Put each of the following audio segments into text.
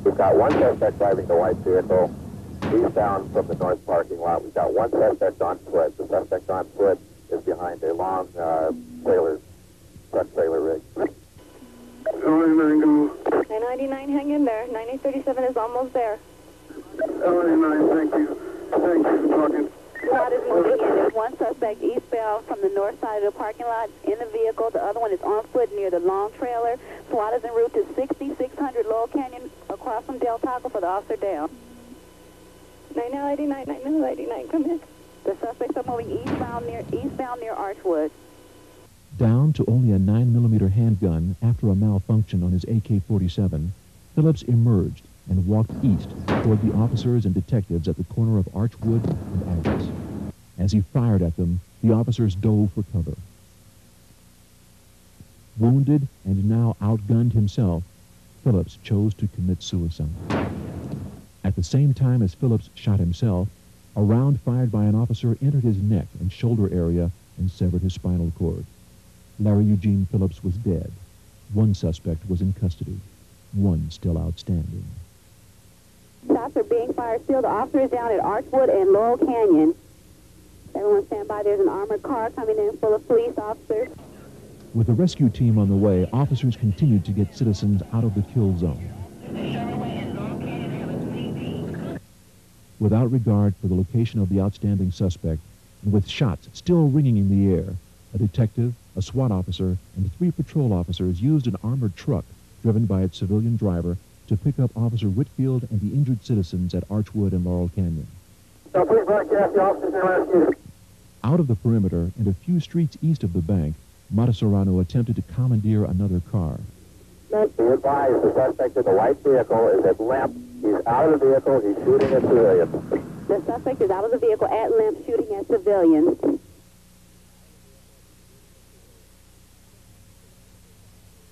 We've got one suspect driving the white vehicle eastbound from the north parking lot. We've got one suspect on foot. The suspect on foot is behind a long truck trailer rig. 999, hang in there. 9837 is almost there. 99, thank you. Thank you for talking. SWAT is moving in. There's one suspect eastbound from the north side of the parking lot in the vehicle. The other one is on foot near the long trailer. SWAT is en route to 6600 Laurel Canyon across from Del Taco for the officer down. 9989, 9989, come in. The suspects are moving eastbound near Archwood. Down to only a 9mm handgun after a malfunction on his AK-47, Phillips emerged and walked east toward the officers and detectives at the corner of Archwood and Agnes. As he fired at them, the officers dove for cover. Wounded and now outgunned himself, Phillips chose to commit suicide. At the same time as Phillips shot himself, a round fired by an officer entered his neck and shoulder area and severed his spinal cord. Larry Eugene Phillips was dead. One suspect was in custody. One still outstanding. Shots are being fired still. The officer is down at Archwood and Laurel Canyon. Everyone stand by. There's an armored car coming in full of police officers. With the rescue team on the way, officers continued to get citizens out of the kill zone. Without regard for the location of the outstanding suspect, and with shots still ringing in the air, a detective, a SWAT officer, and 3 patrol officers used an armored truck driven by its civilian driver to pick up Officer Whitfield and the injured citizens at Archwood and Laurel Canyon. Please broadcast the officers and rescue. Out of the perimeter and a few streets east of the bank, Matasorano attempted to commandeer another car. Be advised, the suspect in the white vehicle is at limp. He's out of the vehicle. He's shooting at civilians. The suspect is out of the vehicle at limp, shooting at civilians.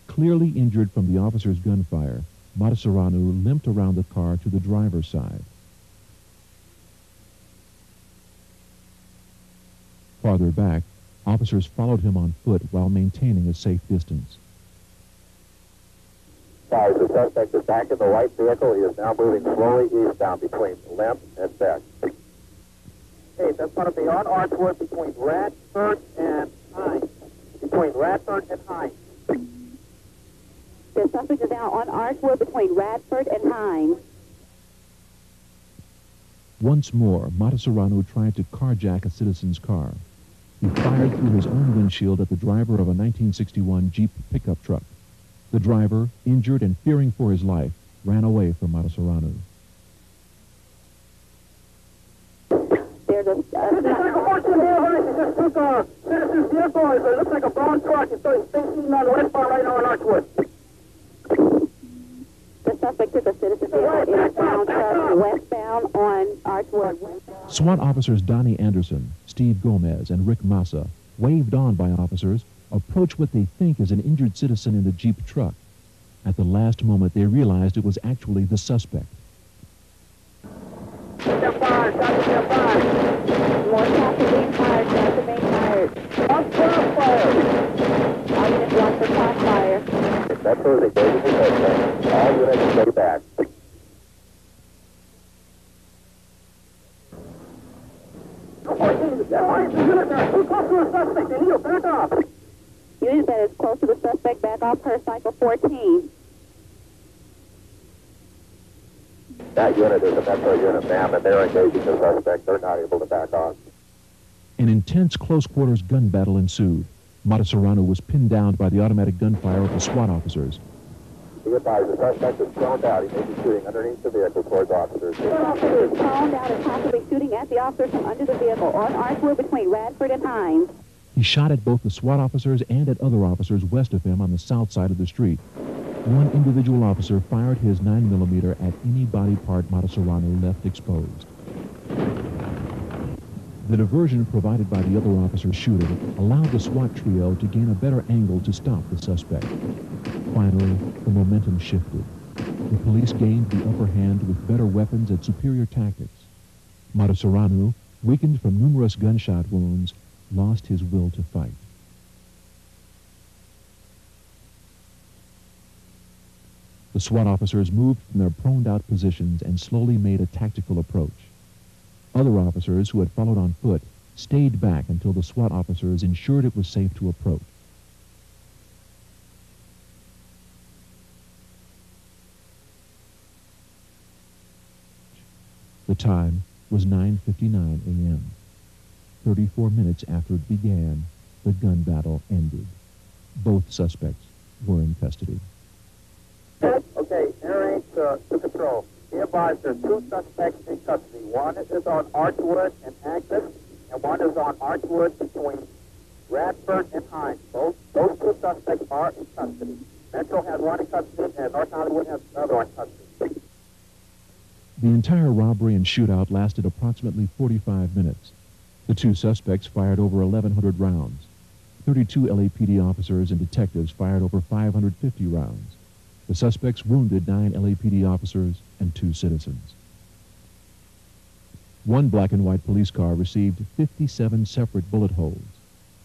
Clearly injured from the officer's gunfire, Matasorano limped around the car to the driver's side. Farther back, officers followed him on foot while maintaining a safe distance. The suspect is back in the white vehicle. He is now moving slowly eastbound between Limp and Beck. Hey, that's going to be on Archwood between Radford and Hines. Between Radford and Hines. The suspect is now on Archwood between Radford and Hines. Once more, Matasorano tried to carjack a citizen's car. He fired through his own windshield at the driver of a 1961 Jeep pickup truck. The driver, injured and fearing for his life, ran away from Matasorano. There's a... Just took a citizen's vehicle. It looks like a brown truck. It's facing on the westbound right now on Archwood. The suspect took a citizen vehicle in a brown truck westbound on Archwood. SWAT officers Donnie Anderson, Steve Gomez, and Rick Massa, waved on by officers, approach what they think is an injured citizen in the Jeep truck. At the last moment, they realized it was actually the suspect. Step fired. Step fired. More shots are being fired. Shots are being fired. On fire. All units watch for cross fire. Metro is engaging the suspect. All units stay back. Too close to the suspect. They need to back off. Unit that is close to the suspect, back off per cycle 14. That unit is a Metro unit, ma'am, and they're engaging the suspect. They're not able to back off. An intense close-quarters gun battle ensued. Matasorano was pinned down by the automatic gunfire of the SWAT officers. Be advised, the suspect is thrown out. He may be shooting underneath the vehicle towards officers. The officer is thrown out and possibly shooting at the officers from under the vehicle on Archwood between Radford and Hines. He shot at both the SWAT officers and at other officers west of him on the south side of the street. One individual officer fired his 9mm at any body part Matasorano left exposed. The diversion provided by the other officer's shooter allowed the SWAT trio to gain a better angle to stop the suspect. Finally, the momentum shifted. The police gained the upper hand with better weapons and superior tactics. Matasorano, weakened from numerous gunshot wounds, lost his will to fight. The SWAT officers moved from their proned-out positions and slowly made a tactical approach. Other officers who had followed on foot stayed back until the SWAT officers ensured it was safe to approach. The time was 9:59 a.m. 34 minutes after it began, the gun battle ended. Both suspects were in custody. Okay, narrate to control. Be advised there are two suspects in custody. One is on Archwood and Agnes, and one is on Archwood between Radford and Hines. Those two suspects are in custody. Metro has one in custody, and North Hollywood has another in custody. The entire robbery and shootout lasted approximately 45 minutes. The two suspects fired over 1,100 rounds. 32 LAPD officers and detectives fired over 550 rounds. The suspects wounded 9 LAPD officers and 2 citizens. One black and white police car received 57 separate bullet holes.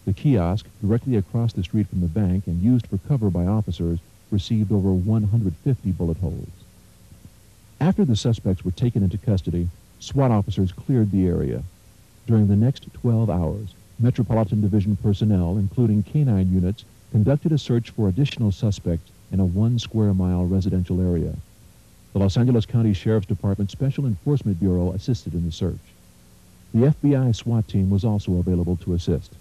The kiosk, directly across the street from the bank and used for cover by officers, received over 150 bullet holes. After the suspects were taken into custody, SWAT officers cleared the area. During the next 12 hours, Metropolitan Division personnel, including canine units, conducted a search for additional suspects in a 1-square-mile residential area. The Los Angeles County Sheriff's Department Special Enforcement Bureau assisted in the search. The FBI SWAT team was also available to assist.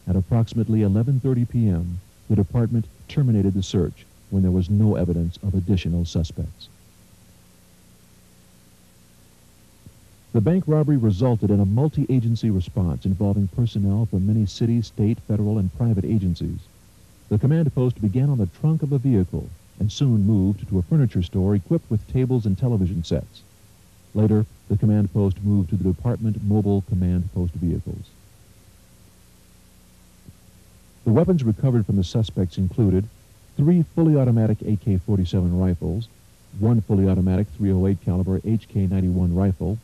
At approximately 11:30 p.m., the department terminated the search when there was no evidence of additional suspects. The bank robbery resulted in a multi-agency response involving personnel from many city, state, federal, and private agencies. The command post began on the trunk of a vehicle and soon moved to a furniture store equipped with tables and television sets. Later, the command post moved to the department mobile command post vehicles. The weapons recovered from the suspects included 3 fully automatic AK-47 rifles, 1 fully automatic .308 caliber HK-91 rifle,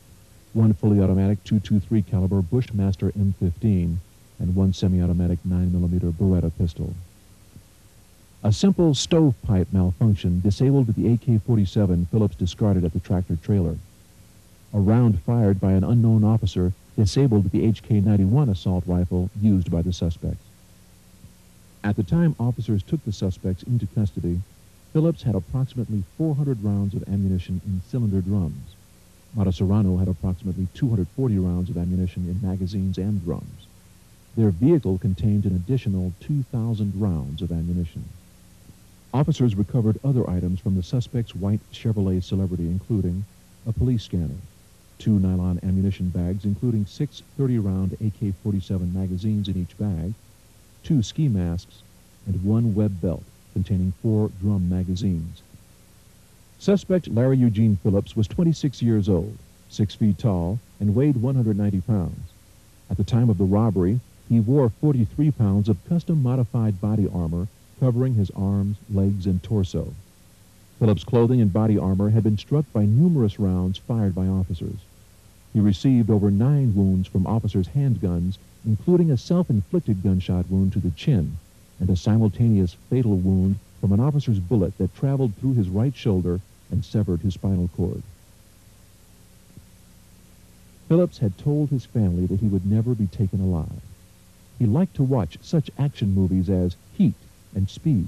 1 fully automatic .223 caliber Bushmaster M15, and 1 semi-automatic 9mm Beretta pistol. A simple stovepipe malfunction disabled the AK-47 Phillips discarded at the tractor trailer. A round fired by an unknown officer disabled the HK-91 assault rifle used by the suspects. At the time officers took the suspects into custody, Phillips had approximately 400 rounds of ammunition in cylinder drums. Matasaurano had approximately 240 rounds of ammunition in magazines and drums. Their vehicle contained an additional 2,000 rounds of ammunition. Officers recovered other items from the suspect's white Chevrolet Celebrity, including a police scanner, 2 nylon ammunition bags, including 6 30-round AK-47 magazines in each bag, 2 ski masks, and 1 web belt containing 4 drum magazines. Suspect Larry Eugene Phillips was 26 years old, 6 feet tall, and weighed 190 pounds. At the time of the robbery, he wore 43 pounds of custom-modified body armor covering his arms, legs, and torso. Phillips' clothing and body armor had been struck by numerous rounds fired by officers. He received over 9 wounds from officers' handguns, including a self-inflicted gunshot wound to the chin and a simultaneous fatal wound from an officer's bullet that traveled through his right shoulder and severed his spinal cord. Phillips had told his family that he would never be taken alive. He liked to watch such action movies as Heat and Speed.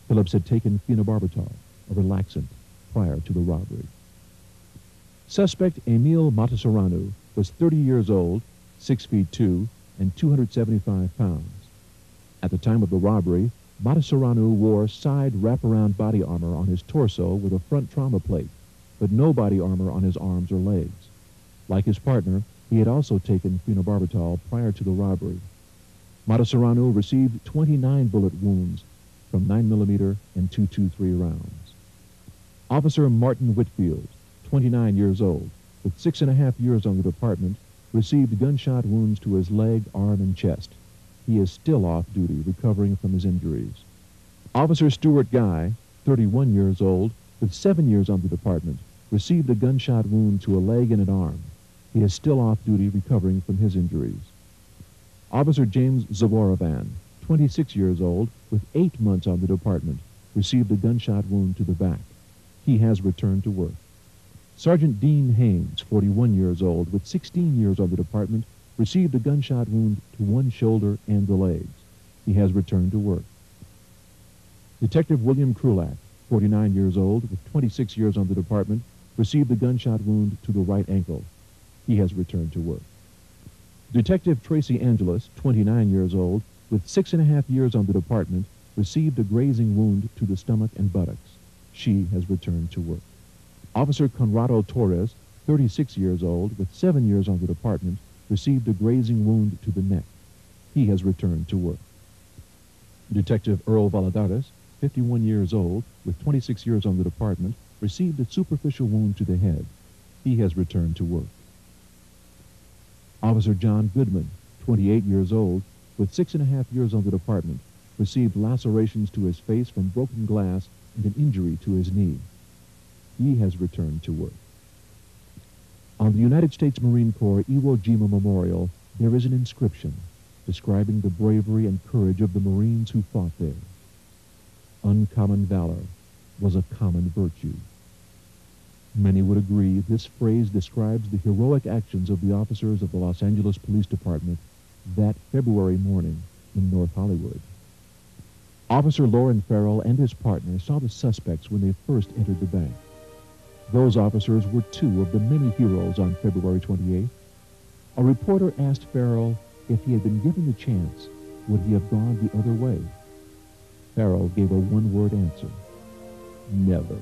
Phillips had taken phenobarbital, a relaxant, prior to the robbery. Suspect Emil Matasaurano was 30 years old, 6 feet 2, and 275 pounds. At the time of the robbery, Matasaurano wore side wraparound body armor on his torso with a front trauma plate, but no body armor on his arms or legs. Like his partner, he had also taken phenobarbital prior to the robbery. Matasaurano received 29 bullet wounds from 9mm and .223 rounds. Officer Martin Whitfield, 29 years old, with 6.5 years on the department, received gunshot wounds to his leg, arm, and chest. He is still off duty, recovering from his injuries. Officer Stuart Guy, 31 years old, with 7 years on the department, received a gunshot wound to a leg and an arm. He is still off duty, recovering from his injuries. Officer James Zaworavan, 26 years old, with 8 months on the department, received a gunshot wound to the back. He has returned to work. Sergeant Dean Haynes, 41 years old, with 16 years on the department, received a gunshot wound to one shoulder and the legs. He has returned to work. Detective William Krulak, 49 years old, with 26 years on the department, received a gunshot wound to the right ankle. He has returned to work. Detective Tracy Angelus, 29 years old, with 6.5 years on the department, received a grazing wound to the stomach and buttocks. She has returned to work. Officer Conrado Torres, 36 years old, with 7 years on the department, received a grazing wound to the neck. He has returned to work. Detective Earl Valadares, 51 years old, with 26 years on the department, received a superficial wound to the head. He has returned to work. Officer John Goodman, 28 years old, with 6.5 years on the department, received lacerations to his face from broken glass and an injury to his knee. He has returned to work. On the United States Marine Corps Iwo Jima Memorial, there is an inscription describing the bravery and courage of the Marines who fought there. Uncommon valor was a common virtue. Many would agree this phrase describes the heroic actions of the officers of the Los Angeles Police Department that February morning in North Hollywood. Officer Lauren Farrell and his partner saw the suspects when they first entered the bank. Those officers were two of the many heroes on February 28th. A reporter asked Farrell if he had been given the chance, would he have gone the other way? Farrell gave a one-word answer: never.